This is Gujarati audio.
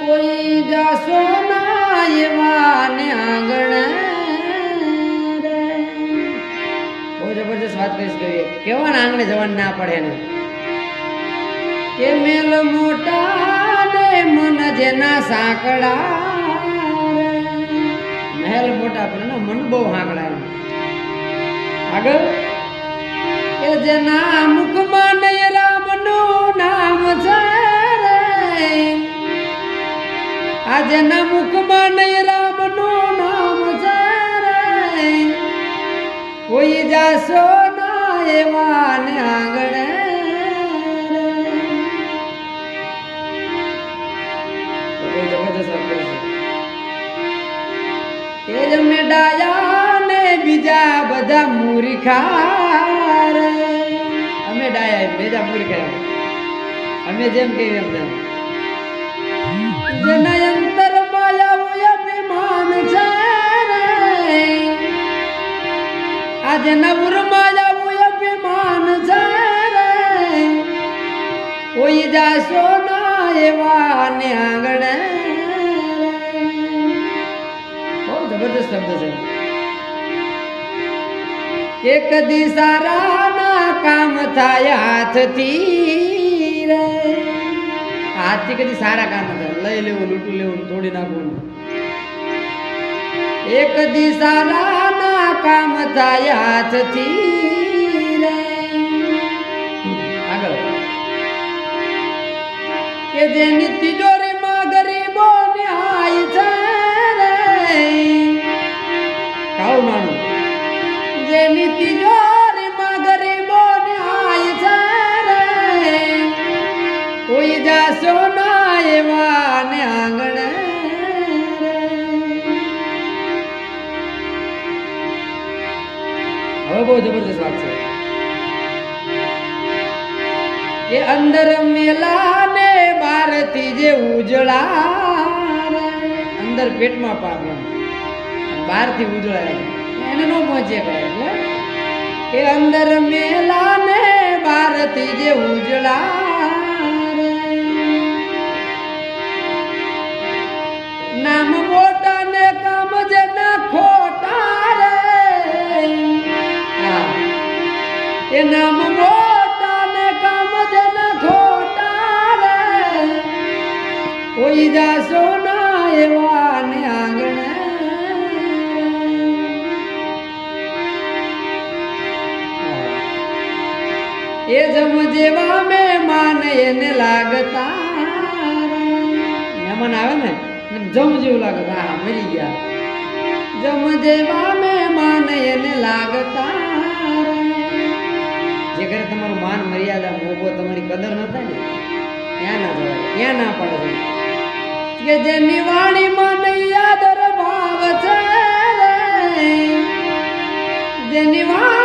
કોઈ જાશો ના એવા ને આંગણે રે. બહુ જબરજસ્ત વાત કહીશ કે કેવા આંગણે જવાનું ના પડે ને કે મેલ મોટા ને મન જેના સાંકડા રે. મહેલ મોટા પણ મન બહુ સાંકડા આગળ કે જેના મુખમાં નહીં રામનું નામ છે રે. આ જેના મુખમાં નહીં રામનું નામ છે રે. કોઈ જાશો ના એવા ને આંગણે રે. બહુ જબરદસ્ત વાત કરે છે એ જ મેં ડાયા ને બીજા બધા મૂર્ખા રે. અમે ડાયા બીજા મૂર્ખા અમે જેમ કહીએ એમ તેમ જેના અંતર માયા અભિમાન છે રે. આ જેના ઉરમાયા અભિમાન છે રે. કોઈ જાશો ના એવા ને આંગણે. બહુ જબરદસ્ત શબ્દ છે એક દી સારા ના કામ થાય હાથથી રે. હાથથી કદી સારા કામ થાય લઈ લેવું લૂંટું લેવું તોડી નાખવું. એક દી સારા ના કામ થાય હાથથી રે. આગળ કે જેની તિજોરીમાં ગરીબો ને આય છે રે. કાળું નાણું જેની તિજોરીમાં ગરીબો ને આય છે રે. કોઈ જાશો ના એવા ને આંગણે રે. હવે બહુ જબરદસ્ત વાત છે કે અંદર મેલા ને બારથી જે ઉજળા રે. અંદર પેટમાં પાપ બહારથી ઉજળા એને નો પહોંચે એટલે કે અંદર મેલા ને બારથી જે ઉજળા રે. નામ મોટા ને કામ જેના ખોટા રે. એ નામ મોટા ને કામ જેના ખોટા રે. કોઈ જાશો ના એવા ને આંગણે. એ જમ જેવા મહેમાન એને લાગતા મહેમાન આવે ને જમ જેવું લાગે હા મરી ગયા. જમ જેવા મહેમાન એને લાગતા જે ઘરે તમારું માન મર્યાદા મોભો તમારી કદર ન થાય ને ત્યાં ના જવાય ત્યાં ના પડે છે કે જેની વાણીમાં નહીં આદર ભાવ છે જેની વાણી